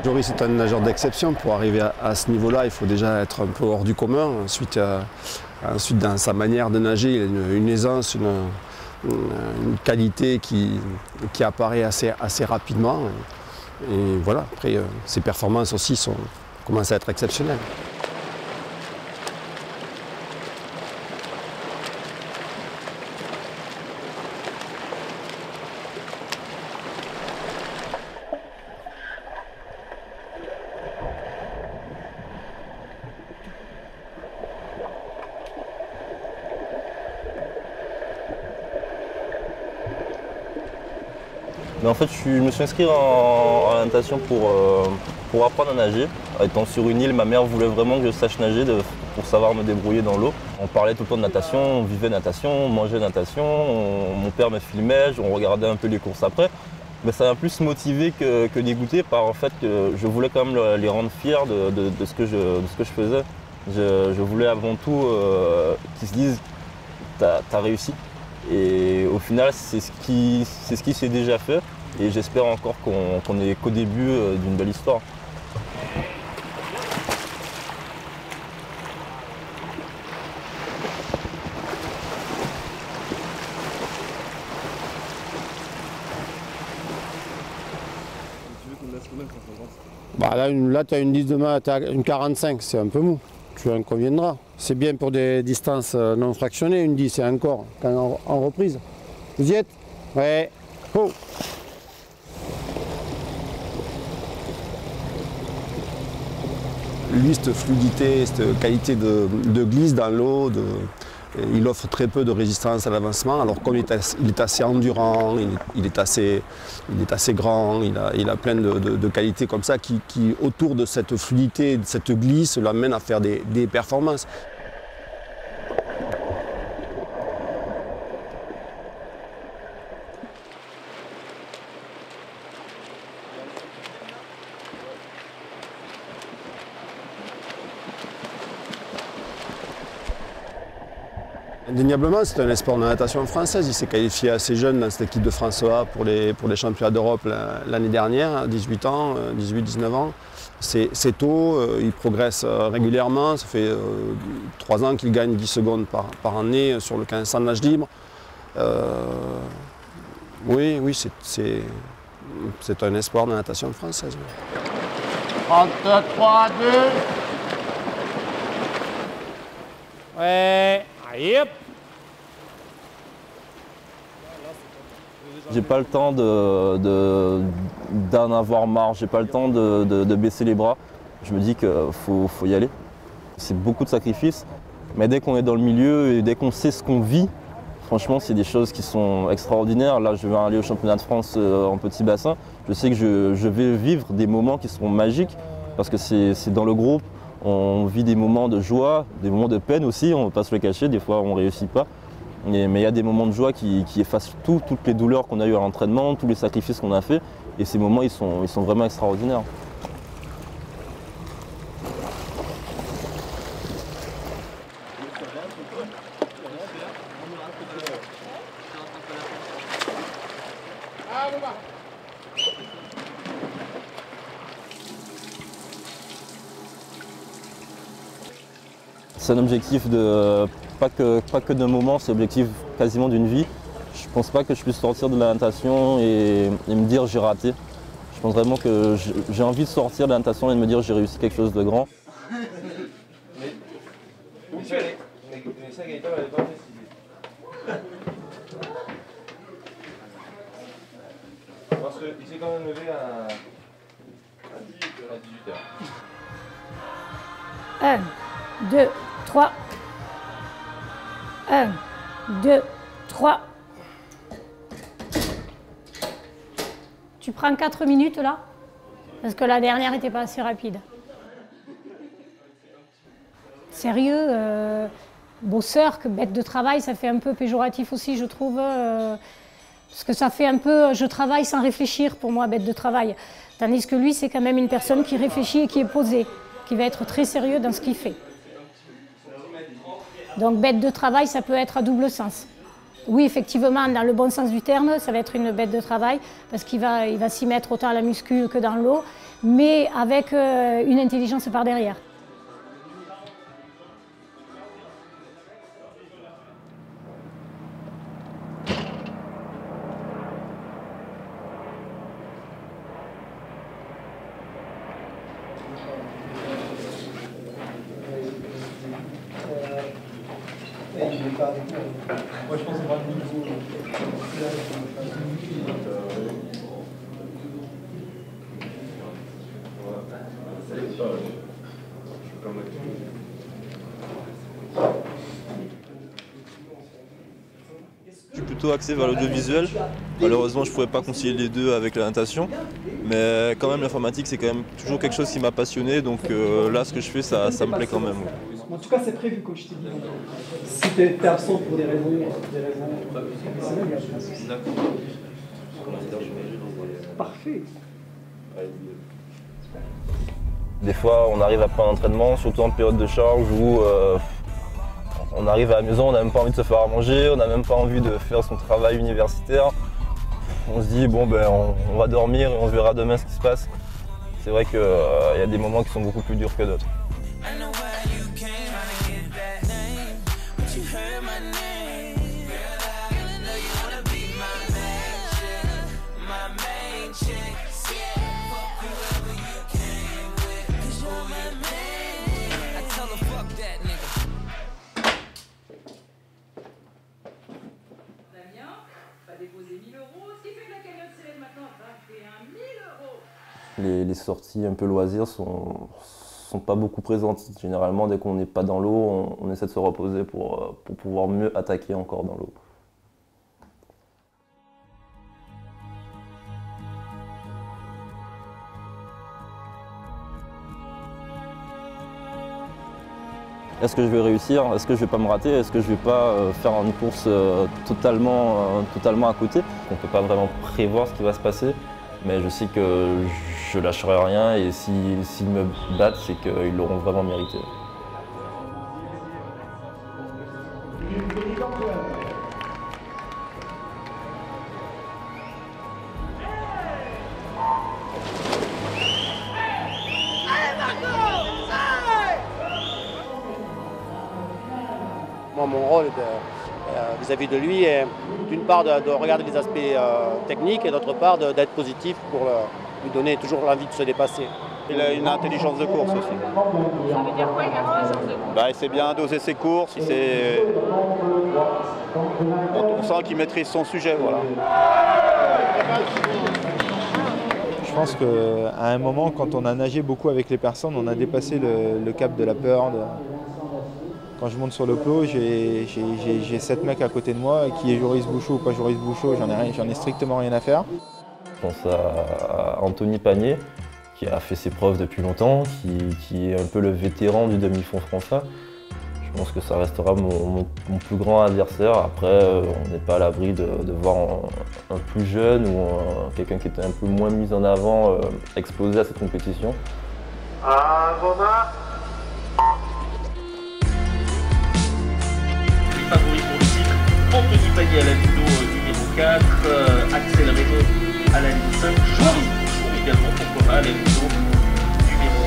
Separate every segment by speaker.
Speaker 1: Joris est un nageur d'exception. Pour arriver à ce niveau-là, il faut déjà être un peu hors du commun. Ensuite, dans sa manière de nager, il a une aisance, une qualité qui apparaît assez rapidement. Et voilà, après, ses performances aussi commencent à être exceptionnelles.
Speaker 2: Mais en fait, je me suis inscrit en natation pour apprendre à nager. Étant sur une île, ma mère voulait vraiment que je sache nager pour savoir me débrouiller dans l'eau. On parlait tout le temps de natation, on vivait natation, on mangeait natation, mon père me filmait, on regardait un peu les courses après. Mais ça m'a plus motivé que dégoûté par le fait que je voulais quand même les rendre fiers de ce que je faisais. Je voulais avant tout qu'ils se disent « t'as réussi ». Et au final, c'est ce qui s'est déjà fait. Et j'espère encore qu'on n'est qu'au début d'une belle histoire.
Speaker 1: Là, tu as une 10 de main, tu as une 45, c'est un peu mou. Tu en conviendras. C'est bien pour des distances non fractionnées, une 10 et encore, quand en reprise. Vous y êtes? Ouais. Oh. Lui, cette fluidité, cette qualité de glisse dans l'eau, il offre très peu de résistance à l'avancement. Alors comme il est assez endurant, il est assez grand, il a plein de qualités comme ça qui, autour de cette fluidité, de cette glisse, l'amènent à faire des performances. Indéniablement, c'est un espoir de la natation française. Il s'est qualifié assez jeune dans cette équipe de France A pour les championnats d'Europe l'année dernière, à 18 ans, 18-19 ans. C'est tôt, il progresse régulièrement. Ça fait 3 ans qu'il gagne 10 secondes par année sur le 1500 de nage libre. Oui, c'est un espoir de la natation française.
Speaker 3: 33, 2. Ouais. Yep.
Speaker 2: J'ai pas le temps d'en avoir marre, j'ai pas le temps de baisser les bras. Je me dis qu'il faut y aller. C'est beaucoup de sacrifices, mais dès qu'on est dans le milieu et dès qu'on sait ce qu'on vit, franchement, c'est des choses qui sont extraordinaires. Là, je vais aller au championnat de France en petit bassin. Je sais que je vais vivre des moments qui seront magiques parce que c'est dans le groupe. On vit des moments de joie, des moments de peine aussi, on ne va pas se le cacher, des fois on ne réussit pas. Mais il y a des moments de joie qui effacent toutes les douleurs qu'on a eues à l'entraînement, tous les sacrifices qu'on a fait. Et ces moments, ils sont vraiment extraordinaires. C'est un objectif pas que d'un moment, c'est l'objectif quasiment d'une vie. Je ne pense pas que je puisse sortir de la natation et me dire j'ai raté. Je pense vraiment que j'ai envie de sortir de la natation et de me dire j'ai réussi quelque chose de grand.
Speaker 4: Parce qu'il s'est quand même levé à 18 h.
Speaker 5: 1, 2, 3. 1, 2, 3. Tu prends 4 minutes là? parce que la dernière n'était pas assez rapide. Sérieux, bosseur, bête de travail, ça fait un peu péjoratif aussi, je trouve. Parce que ça fait un peu, je travaille sans réfléchir pour moi, bête de travail. Tandis que lui, c'est quand même une personne qui réfléchit et qui est posée, qui va être très sérieux dans ce qu'il fait. Donc bête de travail, ça peut être à double sens. Oui, effectivement, dans le bon sens du terme, ça va être une bête de travail, parce qu'il va s'y mettre autant à la muscu que dans l'eau, mais avec une intelligence par derrière.
Speaker 3: Moi, je pense que
Speaker 2: Je suis plutôt axé vers l'audiovisuel. Malheureusement, je ne pouvais pas concilier les deux avec la natation. Mais quand même, l'informatique, c'est quand même toujours quelque chose qui m'a passionné. Donc là, ce que je fais, ça me plaît quand même.
Speaker 3: En tout cas, c'est prévu, comme je t'ai dit. Si tu es absent pour des raisons professionnelles, il n'y a pas de souci. Parfait.
Speaker 2: Des fois, on arrive après un entraînement, surtout en période de charge, où on arrive à la maison, on n'a même pas envie de se faire à manger, on n'a même pas envie de faire son travail universitaire. On se dit, bon, ben, on va dormir et on verra demain ce qui se passe. C'est vrai qu'il y a des moments qui sont beaucoup plus durs que d'autres. Les sorties un peu loisirs sont pas beaucoup présentes. Généralement, dès qu'on n'est pas dans l'eau, on essaie de se reposer pour pouvoir mieux attaquer encore dans l'eau. Est-ce que je vais réussir? Est-ce que je vais pas me rater? Est-ce que je vais pas faire une course totalement à côté? On ne peut pas vraiment prévoir ce qui va se passer, mais je sais que je lâcherai rien et s'ils me battent, c'est qu'ils l'auront vraiment mérité.
Speaker 4: Moi, mon rôle vis-à-vis de lui est d'une part de regarder les aspects techniques et d'autre part d'être positif pour lui donner toujours l'envie de se dépasser. Il a une intelligence de course aussi.
Speaker 6: Ça veut dire quoi, une intelligence de course?
Speaker 4: Il sait bien doser ses courses, on sent qu'il maîtrise son sujet. Voilà.
Speaker 7: Je pense qu'à un moment, quand on a nagé beaucoup avec les personnes, on a dépassé le cap de la peur. Quand je monte sur le plot, j'ai 7 mecs à côté de moi, qui est Joris Bouchot ou pas Joris Bouchot, j'en ai strictement rien à faire.
Speaker 2: Je pense à Anthony Pagné, qui a fait ses preuves depuis longtemps, qui est un peu le vétéran du demi-fond français. Je pense que ça restera mon plus grand adversaire. Après, on n'est pas à l'abri de voir un plus jeune ou quelqu'un qui était un peu moins mis en avant exploser à cette compétition.
Speaker 8: Romain. Favori pour le titre, Anthony Pagné à la ligne numéro 4, Axel Raymond à la ligne 5, Joris Bouchot également, pourquoi pas, à la ligne numéro 6.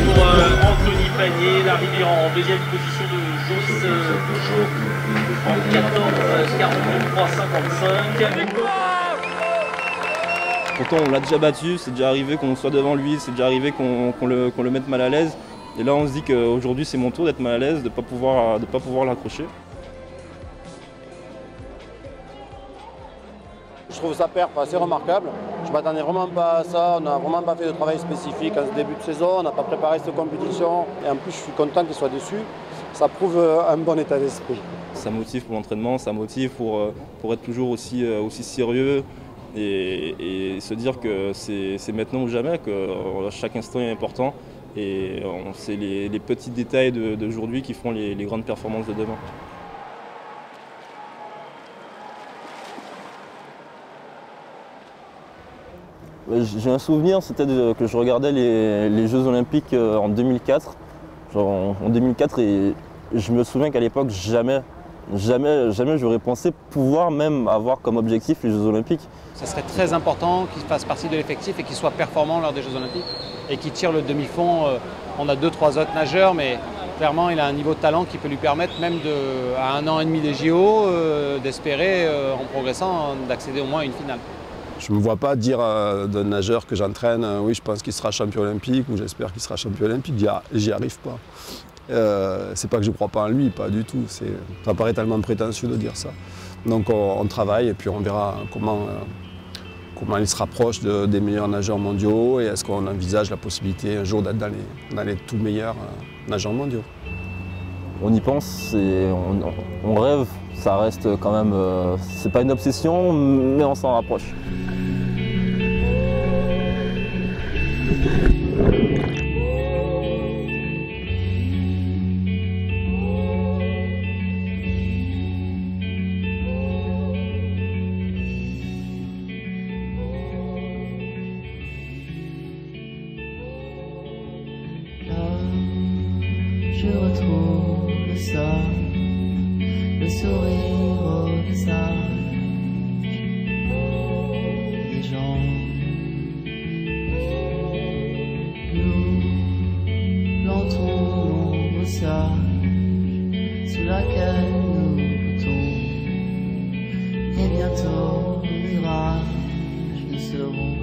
Speaker 8: Pour Anthony Pagné, l'arrivée en deuxième position de Joris Bouchot en 14, 43, 55.
Speaker 2: Pourtant on l'a déjà battu, c'est déjà arrivé qu'on soit devant lui, c'est déjà arrivé qu'on le mette mal à l'aise. Et là on se dit qu'aujourd'hui c'est mon tour d'être mal à l'aise, de ne pas pouvoir l'accrocher.
Speaker 4: Je trouve sa perf assez remarquable. Je ne m'attendais vraiment pas à ça. On n'a vraiment pas fait de travail spécifique en ce début de saison. On n'a pas préparé cette compétition. Et en plus, je suis content qu'il soit dessus. Ça prouve un bon état d'esprit.
Speaker 2: Ça motive pour l'entraînement, ça motive pour être toujours aussi sérieux et se dire que c'est maintenant ou jamais, que chaque instant est important. Et c'est les petits détails d'aujourd'hui qui feront les grandes performances de demain. J'ai un souvenir, c'était que je regardais les Jeux Olympiques en 2004. En 2004, et je me souviens qu'à l'époque, jamais j'aurais pensé pouvoir même avoir comme objectif les Jeux Olympiques.
Speaker 9: Ça serait très important qu'il fasse partie de l'effectif et qu'il soit performant lors des Jeux Olympiques et qu'il tire le demi-fond. On a 2-3 autres nageurs, mais clairement, il a un niveau de talent qui peut lui permettre, même à 1 an et demi des JO, d'espérer, en progressant, d'accéder au moins à une finale.
Speaker 1: Je ne me vois pas dire d'un nageur que j'entraîne, oui, je pense qu'il sera champion olympique ou j'espère qu'il sera champion olympique. J'y arrive pas. C'est pas que je ne crois pas en lui, pas du tout. Ça paraît tellement prétentieux de dire ça. Donc on travaille et puis on verra comment il se rapproche des meilleurs nageurs mondiaux et est-ce qu'on envisage la possibilité un jour d'être dans les tout meilleurs nageurs mondiaux.
Speaker 2: On y pense et on rêve, ça reste quand même, c'est pas une obsession, mais on s'en rapproche.
Speaker 10: Je retrouve ça, le sourire au visage des gens. Nous plantons nos broussailles sous laquelle nous goûtons, et bientôt les mirages nous seront.